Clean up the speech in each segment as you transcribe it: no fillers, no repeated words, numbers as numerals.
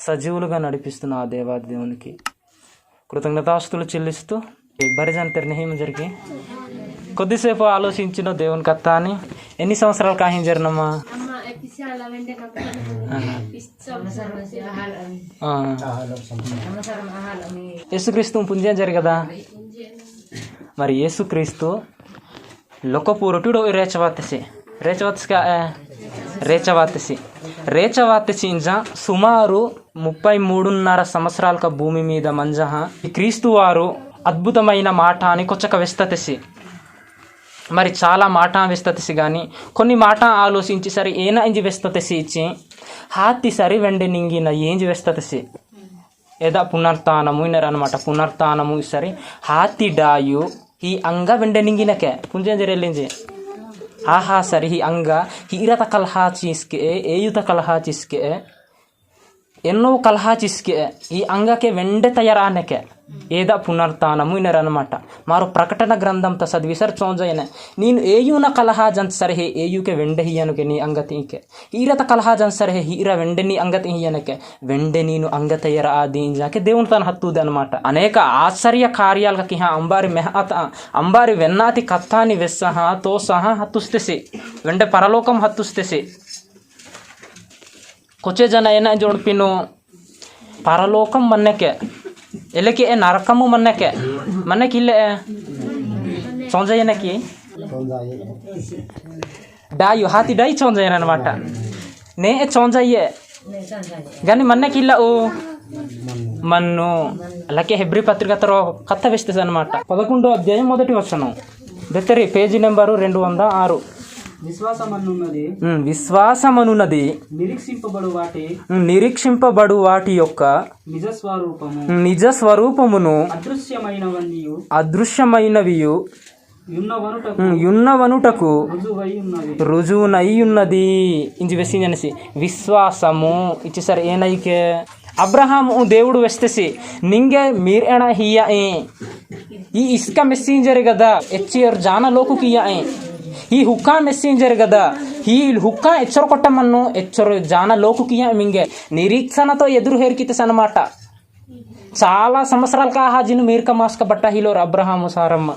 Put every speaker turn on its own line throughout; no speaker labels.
సజీవులుగా నడిపిస్తున్న ఆ దేవాది దేవునికి కృతజ్ఞతాస్తులు చెల్లిస్తూ బరిజాన్ తెరనహీమ జరిగి కొద్దిసేపు ఆలోచించిన దేవుని కథ అని. ఎన్ని సంవత్సరాలు కాహిం జరినమ్మా? యేసుక్రీస్తు పుంజం జరి కదా. మరి యేసుక్రీస్తు లొకపూరటుడు రేచవాతసి ఇంజ సుమారు 33.5 సంవత్సరాల భూమి మీద మంజహ ఈ క్రీస్తు వారు అద్భుతమైన మాట అని కొచ్చక వెస్తతసి. మరి చాలా మాట వెస్తతసి కానీ కొన్ని మాట ఆలోచించి సరే ఏన ఇంజి వెస్తతసి ఇచ్చి హాతి సరి వెండి నింగిన ఏంజి వెస్తతసి ఏదా పునర్తానము ఇన్నరనమాట. పునర్తానము సరి హాతి డాయు ఈ అంగ వెండి నింగినకే పుంజం జరెళ్ళించి ఆహా సరి ఈ అంగ హీరత కలహా చీస్కే ఏయుత కలహా చీస్కే ఎన్నో కలహా చిస్కే ఈ అంగకే వెండే తయారానకే ఏదా పునర్తానము ఇన్నరనమాట. మారు ప్రకటన గ్రంథంతో చదివిసర్ చోంజయన నేను ఏయున కలహా జంత సరే ఏయుకే వెండే ಹಿಯನುಕೆ ನೀ ಅಂಗತಿಕೆ ಈರತ ಕಲಹಾ ಜಂತ ಸರೆ ಹೀರ వెండే నీ అంగతి ಹಿಯನಕೆ వెండే ನೀನು అంగతయర ఆదింజాకే దేవుని తన హత్తుది అనమాట. అనేక ఆశ్చర్య కార్యాలకి అంబారి మెహత అంబారి వెన్నాతి కత్తాని వెస్సహ తో సహా హత్తుస్తేసి వెండే పరలోకం హత్తుస్తేసి కొచ్చే జన ఏనా జోడ్పిను పరలోకం మన్నకే ఎలకి నరకము మన్నకే మన్నకిల్లే చొంజయ్యనకి డాయు హాతి డై చొంజయ్యన అనమాట. నే చొంజయ్యే కానీ మన్నకిల్ల ఓ మన్ను అలాగే హెబ్రీ పత్రిక తర్వాత కథ వేస్తుంది అనమాట. 11వ అధ్యాయం 1వ వచనం బెత్తరి పేజీ నెంబరు 206. విశ్వాసమనున్నది నిరీక్షింపబడు వాటి యొక్క నిజ స్వరూపమును అదృశ్యమైనవియు యున్నవనుటకు రుజువునై ఉన్నది. ఇంచి వెసింజనసి విశ్వాసము ఇచ్చి సరే ఏనైకే అబ్రహాము దేవుడు వెస్తేసి నింగే మీరేణ హియా ఈ ఇస్క మెస్సింజర్ కదా ఎచ్చియర్ జాన లోకు కియా ಈ ಹುಕ್ಕಾ ಮೆಸ್ಸೆಂಜರ್ ಗದ ಈ ಹುಕ್ಕಾ ಎಚ್ಚರ ಕೊಟ್ಟಮನ್ನು ಎಚ್ಚರ ಜಾನ లోకుకియ మింగే నిరీక్షణతో ఎదురు హేర్కితస్ అనమాట. చాలా సంవత్సరాల కాహాజిను మీర్క మాస్క బట్టాహిలోరు అబ్రహాము సారమ్మ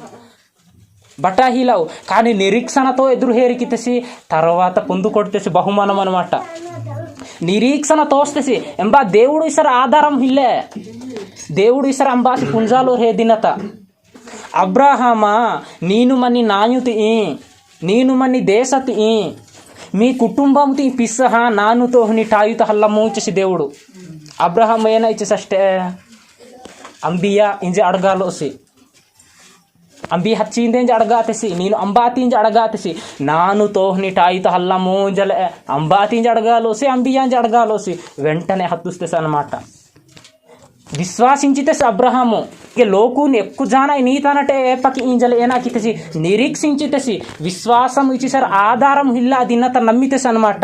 బట్టాహిలావు కానీ నిరీక్షణతో ఎదురు హేరికితసి తర్వాత పొందుకొడితేసి బహుమానం అనమాట. నిరీక్షణ తోస్తేసి ఎంబా దేవుడు ఇసర ఆధారం హిల్లే దేవుడు ఇసర అంబాసి పుంజాలో హే దినత అబ్రహామా ನೀನು ಮನಿ ನಾಯುತಿ ನೀನು ಮನಿ ದೇಸತಿ మీ కుటుంబంతో పిస్సహ నానుతో టాయుత హల్లము ఇచ్చేసి దేవుడు అబ్రహాం ఏనా ఇచ్చేసే అంబియా ఇంజి అడగాలోసి అంబి హచ్చిందే అడగాతేసి నేను అంబాతించి అడగాతేసి నాను తోహ్ని టాయుత హల్లము జల అంబాతించి అడగాలోసి అంబియాంచి అడగాలోసి వెంటనే హత్తుస్తేసి అనమాట. విశ్వాసించితే అబ్రహాము ఇక లోకుని ఎక్కువ జాన నీతనటే ఏపకి ఇంజలు ఏనాకితేసి నిరీక్షించితేసి విశ్వాసం ఇచ్చి సార్ ఆధారం హిల్లా దిన్నత నమ్మితేసి అనమాట.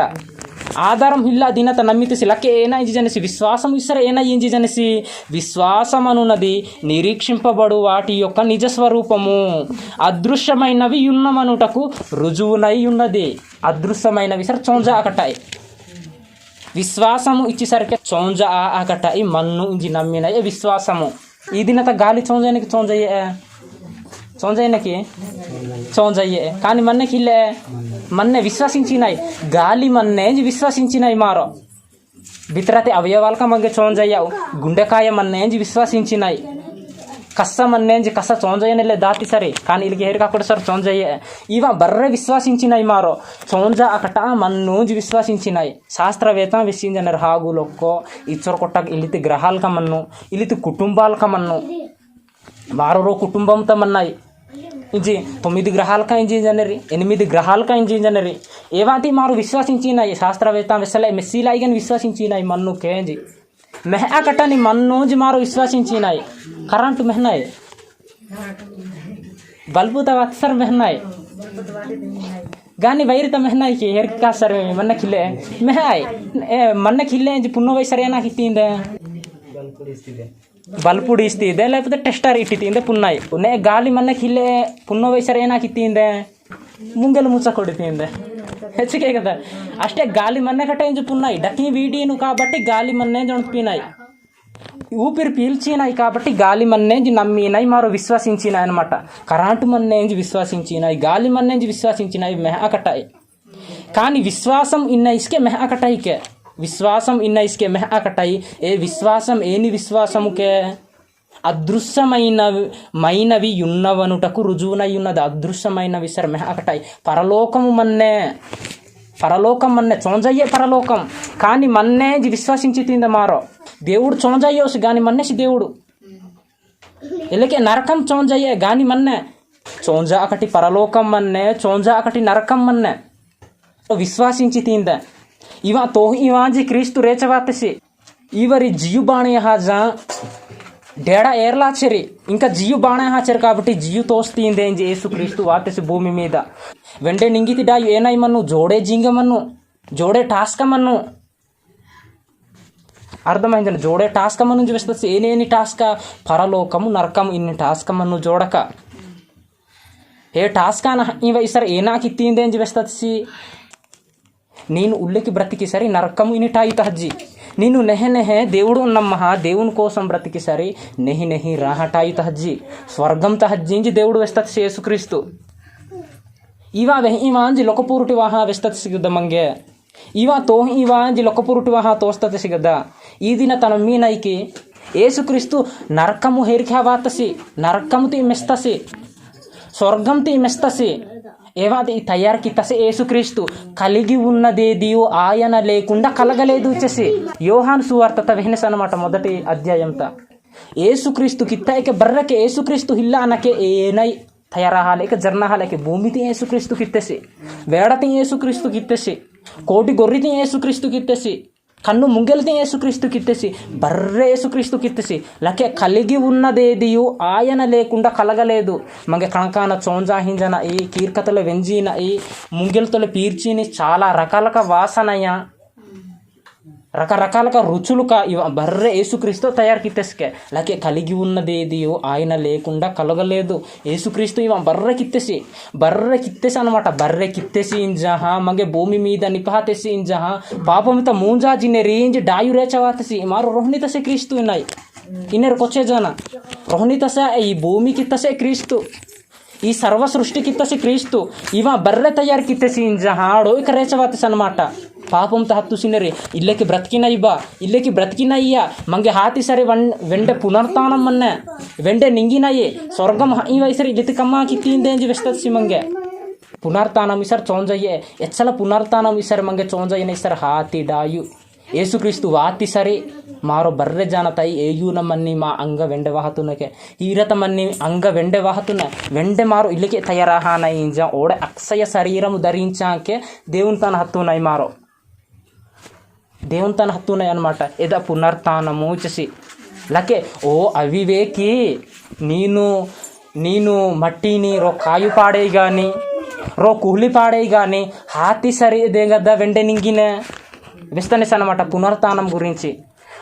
ఆధారం హిల్లా దిన్నత నమ్మితేసి లక్కే ఏనా ఇంజి జనసి విశ్వాసం ఇస్తారు ఏనా ఇంజి జనసి విశ్వాసం అనున్నది నిరీక్షింపబడు వాటి యొక్క నిజస్వరూపము అదృశ్యమైనవి ఉన్నమనుటకు రుజువునై ఉన్నది. అదృశ్యమైనవి సార్ చోంజా అకటాయి విశ్వాసము ఇచ్చేసరికి చోంజ ఆకట ఈ మన్ను ఇంజి నమ్మినయే విశ్వాసము. ఈ దినత గాలి చోంజయ్యకి చోంజయ్యనకి చోంజయ్యే కానీ మన్నకి ఇల్లే మన్నే విశ్వసించినాయి గాలి మన్నే విశ్వసించినాయి మారో బితరతే అవయవాలక మగ్గ చోంజయ్యావు గుండెకాయ మన్నే విశ్వసించినాయి కస్స మన్నేంజి కస్స చోంజయ్యనలే దాటి సరే కానీ ఇಲ್ಲಿಗೆ ಹೇರ್ ಕಾಕೊಡ ಸರ್ ಚೋಂಜಯ್ಯೆ ಇವ ಬರ್ರೆ ವಿಶ್ವಾಸಿಂಚಿನಾಯಿ ಮಾರೋ ಚೋಂಜ ಅಕಟ ಮನ್ನೂಂಜಿ ವಿಶ್ವಾಸಿಂಚಿನಾಯಿ ಶಾಸ್ತ್ರವೇತ ವಿಶ್ವಿಂಜನರ್ ಹಾಗು ಲೊಕ್ಕೋ ಇಚ್ಚರ ಕೊಟ್ಟಾಗ ಇಲ್ಲಿತಿ ಗ್ರಹಾಲ್ಕ ಮನ್ನು ಇಲ್ಲಿತಿ ಕುಟುಂబాల్క మన్ను మారో కుటుంబంతో మన్నాయి ఇంజి 9 గ్రహాలక ఇంజి జనరి 8 గ్రహాలక ఇంజి జనరి ఏవాతి మారు విశ్వాసించినాయి శాస్త్రవేత వెసలే మెస్సిలాయిగన్ విశ్వాసించినాయి మన్ను కేంజి మెహ అకటని మన్నూంజి మారు విశ్వాసించినాయి కరెంటు మెహనాయి బల్బు తవాత సర్ మెహనాయి గాని వైరిత మెహనాయికి ಹೆರ್ಕಾ ಸರ್ ಮನ್ನ ಕಿಲ್ಲೆ ಮೆಹಾಯ್ ಮನ್ನ ಕಿಲ್ಲೆ ಇಂಜಿ ಪುಣ್ಣ ವೈಸರ್ ಏನ ಕಿತ್ತಿಂದೆ ಬಲ್ಪುಡಿ ಇಸ್ತಿದೆ లేకపోతే ಟೆಸ್ಟರ್ ಇಟ್ಟಿತಿಂದೆ ಪುಣ್ಣಾಯಿ ನೆ ಗಾಲಿ ಮನ್ನ ಕಿಲ್ಲೆ ಪುಣ್ಣ ವೈಸರ್ ಏನ ಕಿತ್ತಿಂದೆ ಮುಂಗೆಲು ಮುಚ್ಚ ಕೊಡಿತಿಂದೆ ಹೆಚ್ಚಿಗೆ కదా ಅಷ್ಟೇ గాలి మన్నే కట్టేంచుకున్నాయి డక్కి వీడిను కాబట్టి గాలి మన్నే జొంపినాయి ఊపిరి పీల్చినాయి కాబట్టి గాలి మన్నేంచి నమ్మినాయి మారో విశ్వసించినాయి అనమాట కరెంటు మన్నేంచి విశ్వసించినాయి గాలి మన్నేంచి విశ్వసించినాయి మెహ కట్టాయి కానీ విశ్వాసం ఇన్న ఇసుకే మెహ కట్టాయికే విశ్వాసం ఇన్న ఇసుకే మెహ కట్టాయి ఏ విశ్వాసం ఏని విశ్వాసముకే అదృశ్యమైనవి ఉన్నవనుటకు రుజువునై ఉన్నది అదృశ్యమైనవి సరే మెహ కట్టాయి పరలోకము మన్నే చోంజయ్యే పరలోకం కానీ మన్నే విశ్వాసించి తింద మారో దేవుడు చోంజయ్యోసి గాని మన్నేసి దేవుడు ఇలాగే నరకం చోంజయ్యే గాని మన్నే చోంజ ఒకటి పరలోకం మన్నే చోంజ ఒకటి నరకం మన్నే ವಿಶ್ವಾಸಿಂಚಿ ತಿಂದ ಇವ ತೋಹ್ ಇವಾಂಜಿ ಕ್ರಿಸ್ತು ರೇಚವಾತಸಿ ಇವರಿ జియు బాణే హాజా డేడా ఏర్లాచరి ఇంకా జియు బాణే హాచరి కాబట్టి జియు తోస్తిందే యేసు క్రీస్తు వాతసి భూమి మీద వెండే నింగితి డాయు ఏనైమన్ను జోడే జింగమన్ను జోడే టాస్కమన్ను అర్థమైందండి జోడే టాస్కమన్ను చూపిస్తుంది ఏనేని టాస్క పరలోకము నరకము ఇన్ని టాస్కమన్ను జోడక ఏ ಟಾಸ್ಕಾನ ಇವ ಈ ಸರ್ ಏನಾಕಿತ್ತಿಂದೆ ಅಂತ ಬೆಸ್ತಸಿ ನೀನು ಉಳ್ಳಿకి బ్రతికి సరి నరకము ఇనిటాయిత హజ్జి ನೀನು ನೆಹೆ ನೆಹೆ దేవుడు ఉన్నమ్మ దేవుని కోసం బ్రతికి సరి నెహి నెహి రాహటాయిత హజ్జి స్వర్గం త హజ్జించి దేవుడు వెస్తసి యేసుక్రీస్తు ಇವ ವೆಹಿ ಇವಾಂಜಿ ಲೊಕಪೂರುಟಿ ವಾಹ వెస్తసి ಸಿಗದ ಮಂಗೆ ಇವ ತೋಹಿ ಇವಾಂಜಿ ಲೊಕಪೂರುಟಿ ವಾಹ ತೋಸ್ತತೆ ಸಿಗದ ಈ ದಿನ ತನ ಮೀನೈಕಿ యేసుక్రీస్తు నరకము ಹೇರಿಖಾವಾತಸಿ నరకము ತಿ ಮೆಸ್ತಸಿ స్వర్గం తి మెస్తసి ఏవాది తయారు కిత్తసి యేసుక్రీస్తు కలిగి ఉన్నదేదియో ఆయన లేకుండా కలగలేదు వచ్చేసి యోహాను సువార్త వెహినస్ అనమాట మొదటి అధ్యాయంత యేసుక్రీస్తు కిత్తైకే బర్రకే యేసుక్రీస్తు ಇಲ್ಲ అనకే ಏನೈ ತಯಾರಾಹಾಲೇಕೆ ಜರ್ನಹಾಲೇಕೆ ಭೂಮಿತಿ యేసుక్రీస్తు కిత్తసి వేడతి యేసుక్రీస్తు కిత్తసి కోటి గొర్రెతి యేసుక్రీస్తు కిత్తసి కన్ను ముంగెలితే యేసుక్రీస్తు కిత్తసి బర్రె యేసుక్రీస్తు కిత్తసి లకే కలిగి ఉన్నదేదియు ఆయన లేకుండా కలగలేదు మంగే కణకాన చోంజాహింజన ఈ కీర్కతలో వెంజిన ఈ ముంగెలతో పీర్చిని చాలా రకాల వాసనయ రకరకాల రుచులుగా ఇవ బర్రె యేసుక్రీస్తు తయారు కిత్తెస్కే లకే కలిగి ఉన్నదేదియో ఆయన లేకుండా కలగలేదు యేసుక్రీస్తు ఇవ బర్రె కిత్తెసి అనమాట బర్రె కిత్తెసి ఇంజహ మంగే భూమి మీద నిపహతెసి ఇంజహ పాపమిత మూంజాజినే రేంజ్ డాయు రేచవాతసి మారు రోహిణితసే క్రీస్తు ఇన్నాయి ఇన్నెరు కొచ్చే జన రోహిణితసే ఈ భూమి కిత్తసే క్రీస్తు ఈ సర్వ సృష్టి కిత్తసి క్రీస్తు ఇవ బర్రె తయారు కిత్తెసి ఇంజహ డోయిక రేచవాతసి అనమాట ಪಾಪಂತ ಹತ್ತು ಸಿನ್ನರಿ ಇಲ್ಲೇಕ್ಕೆ ಇಲ್ಲೇಕ್ಕೆ ಬ್ರತಿಕಿನಯ್ಯ ಮಂಗೆ ಹಾತಿ ಸರಿ ವೆಂಡೆ ಪುನರ್ತಾನಮ್ಮನ್ನೆ ವೆಂಡೆ ನಿಂಗಿನಯ್ಯೆ ಸ್ವರ್ಗಂ ಈ ವಯಸ್ಸರಿ ಇಲ್ಲಿ ಕಮ್ಮ ಕಿತ್ತಿಂದೆ ಎಂಜಿ ವೆಸ್ತಸಿ ಮಂಗೆ ಪುನರ್ತಾನಂ ಇಸರ್ ಚೋಂಜಯ್ಯೆ ಎಚ್ಚಲ ಪುನರ್ತಾನಂ ಇಸರ್ ಮಂಗೆ ಚೋಂಜಯ್ಯನ ಇಸರ್ ಹಾತಿ ಡಾಯು యేసుక్రీస్తు వాతి సరి మారో బర్రె జానతాయి ఏయూన మన్ని మా అంగ వెండే వాహతునకే ఈరత మన్ని అంగ వెండే వాహతున వెండే మారు ఇಲ್ಲಿಗೆ తయారాహానై ఇంజ ఓడే అక్షయ శరీరము ధరించాకే దేవుని తన హత్తునై మారో దేవుని తన హత్తునై అనమాట ఎద పునర్తానము చేసి లకే ఓ అవివేకి ನೀನು ಮಟ್ಟಿನಿ ರೋ ಕಾಯು ಪಾಡೇ గాని రో కుహ్లి పాడే గాని హాతి సరి దేగద్ద వెండే నింగినే విస్తనేసి అనమాట పునర్తానం గురించి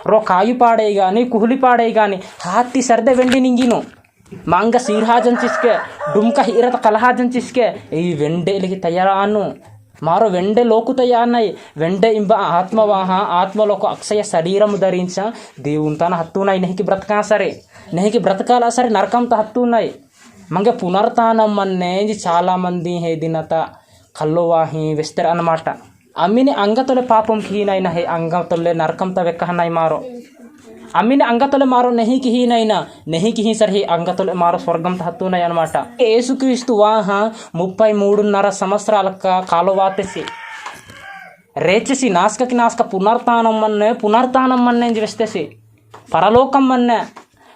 రో కాయు పాడే కానీ కుహులి పాడే కానీ హాతి సర్ದೆ వెండి నింగిను మంగ సీర్హాజన్ చిస్కే డుమ్క హీరత కలహాజన్ చిస్కే ఈ వెండేలికి తయారాను మారో వెండే లోకు తయారన్నాయి వెండే ఇంబ ఆత్మవాహ ఆత్మలోకి అక్షయ శరీరము ధరించ దేవుని తన హత్తున్నాయి నెహికి బ్రతకాలా సరే నరకంత హత్తున్నాయి మంగ పునర్తానం అన్నే చాలామంది హే దినత కల్లోవాహి వెస్తర్ అన్నమాట అమ్మిని అంగతొలే పాపం హీనైనా హే అంగతొలే నరకంత వెక్కహన్నాయి మారో అమ్మిని అంగతొలే మారో నెహికి హీనైనా నెహికి హీ సర్ హీ అంగతొలే మారో స్వర్గంత హత్తున్నాయి అనమాట యేసుక్రీస్తు వాహ 33.5 సంవత్సరాలక కాలువాతసి రేచేసి నాస్క పునర్తానం మన్నే వెస్తేసి పరలోకం మన్నే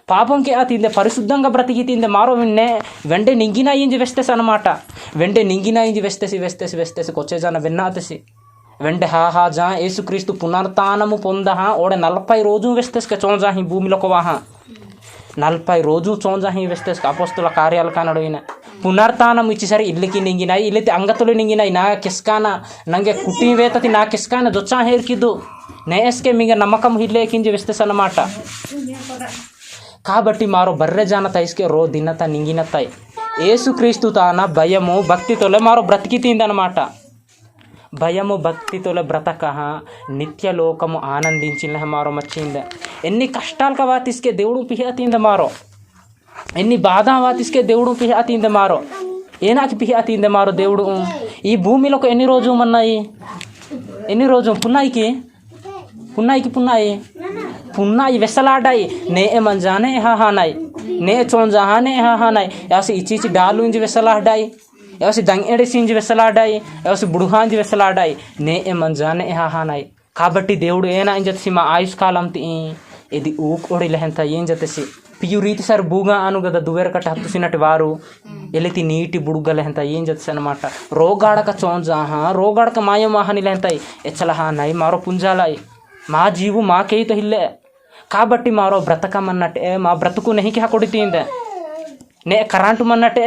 పాపంకి ఆ తిందే పరిశుద్ధంగా బ్రతికి తిందే మారో వెండే నింగినా ఇంజి వెస్తేసి అనమాట వెండే నింగినా ఇంజి వెస్తేసి కొచ్చేజాన వెన్నాతసి వెండే హా జా యేసుక్రీస్తు పునర్తానము పొందహ ఓడే 40 రోజు వెస్తేస్క చోంజాహి భూమిలోకి వాహ 40 రోజు చోంజాహి వెస్తేస్క అపోస్తుల కార్యాలు కానడు ఈయన పునర్తానం ఇచ్చిసరి ఇల్లికి నింగినాయి ఇల్లితి అంగతులు నింగినాయి ನಾ ಕಿಸ್ಕಾನ ನಂಗೆ ಕುಟಿ ವೇತತಿ ನಾ ಕಿಸ್ಕಾನ ಜೊಚ್ಚ ಹೇರ್ಕಿದ್ದು నేస్కే మిగ నమ్మకం హిల్లేకించి వెస్తేసి అన్నమాట కాబట్టి మారో బర్రె జానతైస్కే రో దిన్నత నింగినతాయి యేసుక్రీస్తు తాన భయము భక్తితోలే మారో బ్రతికి తిందనమాట భయము భక్తితోల బ్రతక నిత్యలోకము ఆనందించిన మారో మచ్చిందే. ఎన్ని కష్టాలకు వాతిస్కే దేవుడు పిహతింద మారో, ఎన్ని బాధ వాతిస్కే దేవుడు పిహతింద మారో, ఏనాకి పిహతింద మారో దేవుడు. ఈ భూమిలోకి ఎన్ని రోజు ఉన్నాయి, ఎన్ని రోజు పున్నాయికి పున్నాయికి పున్నాయి पुन्हा वेसलाडाई ने ए मंजाने हा हानाई ने चोंजाहाने हा हानाई ऐसे इची डालूंज वेसलाडाई ऐसे दंगेड़े सिंज वेसलाडाई ऐसे बुढ़हांज वेसलाडाई ने ए मंजाने हा हानाई కాబట్టి దేవుడు ఏనా అని చెప్పి మా ఆయుష్కాలం ఇది ఊకోడిలెంత ఏం చెప్పేసి ప్యూరీతి సార్ బూగా అనుగద దువేరకట్ట హత్తుసినట్టు వారు ఎలితి నీటి బుడుగలెంత ఏం చెప్పేసి అనమాట. రోగాడక చోంజాహా రోగాడక మాయమాహనిలెంతాయి ఎచ్చలహానాయి మారో పుంజాలాయి మా జీవు మాకై तो हिले కాబట్టి మారో బ్రతకమన్నట్టే మా బ్రతుకు నెహికి ಹಾಕೊಡಿತಿಂದೆ నే కరెంటు మన్నట్టే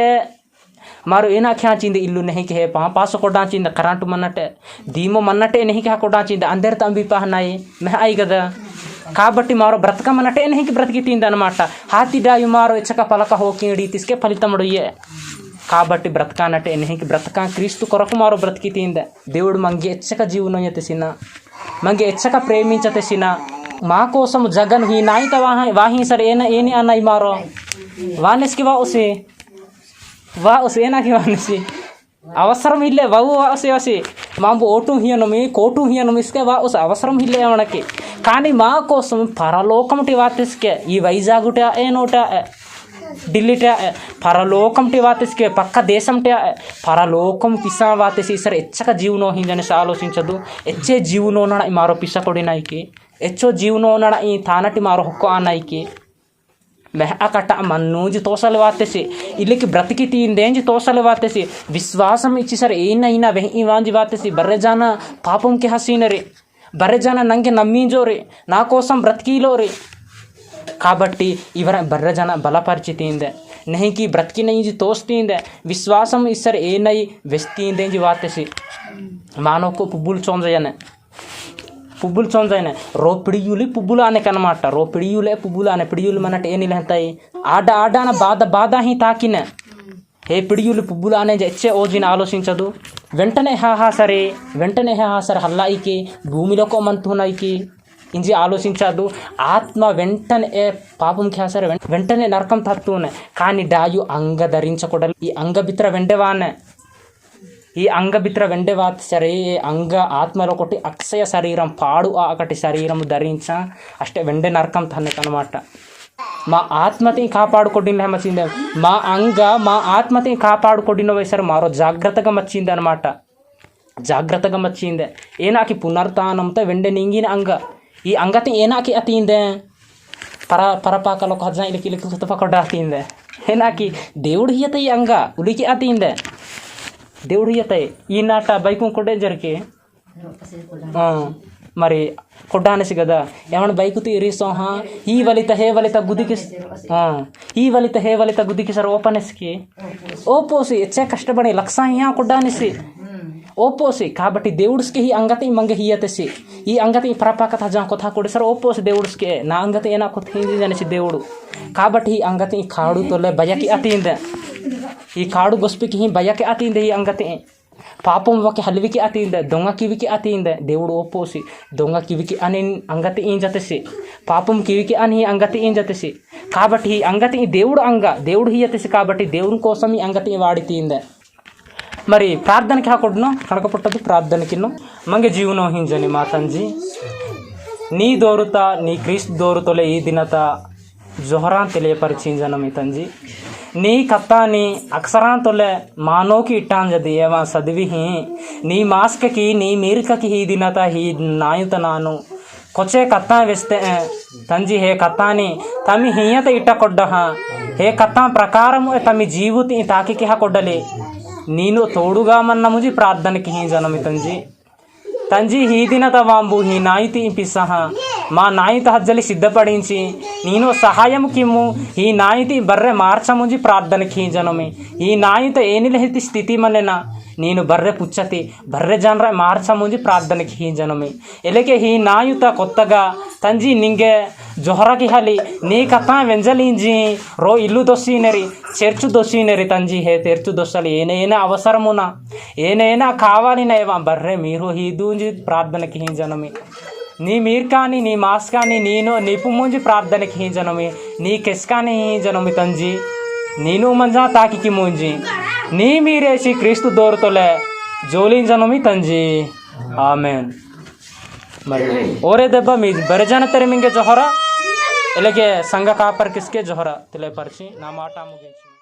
मारो एना ख्याचिंद इल्लू नहीं के पास कोडाचिंद करंट मन्नटे दीमो मन्नटे नहीं के कोडाचिंद अंदर तंबी पहनाई मैं आई गदा కాబట్టి मारो ब्रतक मन्नटे नहीं के ब्रतकितिंद अनమాట हातिडायु मारो इच्छक पलक होकिडी तिसके फलितमडुये కాబట్టి బ్రతకనటే नहीं బ్రతక క్రీస్తు కొరకు మారో బ్రతకితింద దేవుడు మంగి ఇచ్చక జీవనయతసిన మంగి ఇచ్చక ప్రేమించతసిన మా కోసం జగన్ హి నాయిత వాహి సర్ ఏని అన్నై మారో వానెస్కి వా ఉసేనా की वानसी అవసరం ఇల్లే వవు వాసి మాంబు ఓటు హియనమి కోటు హియనమి ఇస్కే వా ఉస్ అవసరం ఇల్లే మనకి కానీ మా కోసం పరలోకంటి వాతిస్కే ఈ వైజాగుట ఏనోట ఢిల్లీట పరలోకంటి వాతిస్కే పక్క దేశంట పరలోకం పిసా వాతిసి సరే ఎచ్చక జీవనో హింజని ఆలోచించదు ఎచ్చే జీవనో నడ మారో పిస కొడినాయికి ఎచ్చో జీవనో నడ ఈ తానటి మారో హొక్కో అన్నాయికి मैं अकट मन्नूज तोसल वाते से इल्लिकी ब्रतकी तीन देंज तोसल वाते से विश्वासम इच्छी सर ऐना वही वांज वाते से बर्रे जाना पापम के हसीन रे बर्रे जाना नंगे नम्मीजो रे ना कोसम ब्रतकीलो रे కాబట్టి इवर बर्रे जाना बलपरिचितिंदे नहीं कि ब्रतकी नहीं जी तोस्तिंदे विश्वासम इसर ए नई वेस्तिंदेंज वाते से मानव को पुबुल चोंजयने पुब्बुल चोंजायने रो पिड़ियुली पुब्बुल आने कनमाट रो पिड़ियुले पुब्बुल आने पिड़ियुल मनट एनी लहताई आडा आडाना बाधा ही ताकिने हे पिड़ियुली पुब्बुल आने जच्चे ओजिन आलोचिंचदु వెంటనే హా సరే హల్లాయికి భూమిలో మంతునాయికి ఇంజి ఆలోచించదు ఆత్మ వెంటనే పాపంకి సరే వెంటనే నరకం తత్తునే కానీ డాయు అంగ ధరించకూడదు ఈ అంగ బిత్ర వెండవానే ఈ అంగ బిత్ర వెండేవాత్ సరే అంగ ఆత్మలో ఒకటి అక్షయ శరీరం పాడు ఒకటి శరీరం ధరించ అಷ್ಟೇ వెండే నరకం తన్నమాట మా ఆత్మని కాపాడుకొడిన మచ్చిందే మా అంగ మా ఆత్మని కాపాడుకొడిన వయసరు మారో జాగ్రత్తగా మచ్చింది అనమాట జాగ్రత్తగా మచ్చిందే ఏనాకి పునర్తానంతో వెండే నింగిన అంగ ఈ అంగతి ఏనాకి అతిందే పరపాకలో హజా ఇలికి పకొడ అతిందే ఏనాకి దేవుడు హియత ఈ అంగ ఉలికి అతిందే దేవుడు హియతాయి ఈ నాట బైకు కొట్టే జరిగి మరి కొట్టానేసి కదా ఏమన్నా బైకు తీరిసోహా ఈ వలిత హే వలిత గుదికి ఈ వలిత హే వలిత గుదికి సర్ ఓపెనెస్కి ఓపోసి ఎచ్చే కష్టపడి లక్ష హియా కొట్టానేసి ఓపోసి కాబట్టి దేవుడికి ఈ అంగతి మంగ హియతసి ఈ అంగతి పరపాక హజా కొథా కొడి సర్ ఓపోసి దేవుడికి నా అంగతి ఏనా కొత్త హింది అనేసి దేవుడు కాబట్టి ఈ అంగతి కాడు తొలే భయకి అతిందే ఈ కాడు గొస్పికి హి భయకి అతిందే ఈ అంగతి పాపం వకి హల్వికి అతిందే దొంగ కివికి అతిందే దేవుడు ఓపోసి దొంగ కివికి అని అంగతి ఏం జతసి పాపం కివికి అని అంగతి ఏం జతసి కాబట్టి ఈ అంగతి దేవుడు అంగ దేవుడు హియతసి కాబట్టి దేవుని కోసం ఈ అంగతి వాడి తీందే మరి ప్రార్థనకి ಹಾಕೊಡ್ನು ಕಣಕಪಟ್ಟದು ಪ್ರಾರ್ಥನೆಕಿನ್ನು ಮಂಗೆ ಜೀವನೋ ಹಿಂಜನಿ ಮಾತಂಜಿ ನೀ ದೋರುತ ನೀ ಕ್ರಿಸ್ತ ದೋರುತೊಲೆ ಈ ದಿನತ ಜೊಹರಾನ್ తెలియపరిచింజన మీ తంజి నీ కత్తాని అక్షరాంతొలే మానోకి ఇట్టాంజది ఏవా సదివి హి నీ మాస్కకి నీ మీరికకి ఈ దినత హీ నాయుత నాను కొచ్చే కత్తా వేస్తే తంజి హే కత్తాని తమి హియత ఇట్ట కొడ్డ హే కత్తా ప్రకారము తమి జీవుతి తాకికి కొడ్డలి ನೀನು ತೋಡುಗಾ ಮನ್ನ ಮುಜಿ ಪ್ರಾರ್ಥನೆಗೆ ಹಿ ಜನಮಿ ತಂಜಿ ಈ ದಿನದ ವಾಂಬು ಈ ನಾಯಿತಿ ಪಿಸಹ మా నాయిత హజ్జలి సిద్ధపడించి నేను సహాయం కిమ్ము ఈ నాయితి బర్రె మార్చముంజి ప్రార్థనకి జనమి ఈ నాయిత ఏనిలహితి స్థితి మనెన ನೀನು ಬರ್ರೆ పుచ్చతి ಬರ್ರೆ ಜನರ మార్చ ముంజి ప్రార్థనకి హీ జనమి ఎలకే హీ నాయుత కొత్తగా తంజి నింగే జొహరకి హలి నీ కథా వెంజలింజి రో ఇల్లు దొస్సినరి చర్చు దొస్సినరి తంజి హే తెర్చు దొస్సలి ఏనైనా అవసరమున ఏనైనా కావాలినైవా బర్రె మీరు హీ దూంజి ప్రార్థనకి హీ జనమి నీ మీర్ కానీ నీ మాస్ కానీ ನೀನು ನಿಪು ಮುಂಜಿ ಪ್ರಾರ್ಥನೆಗೆ ಹೀ ಜನಮಿ ನೀ ಕೆಸ್ಕಾನೆ ಹೀ ಜನಮಿ ತಂಜಿ ನೀನು ಮಂಜಾ ತಾಕಿಕಿ ಮುಂಜಿ ನೀ ಮೀರೇಸಿ ಕ್ರಿಸ್ತು ದೋರ್ತೊಲೆ ಜೋಲಿನ್ ಜನಮಿ ತಂಜಿ ಆಮೇನ್ మరి ఓరే దెబ్బ మీ బరిజన తెరమింగే జొహర ఇలాగే సంఘ కాపర్ కిస్కే జొహర తెలియపరిచి నా మాట ముగించి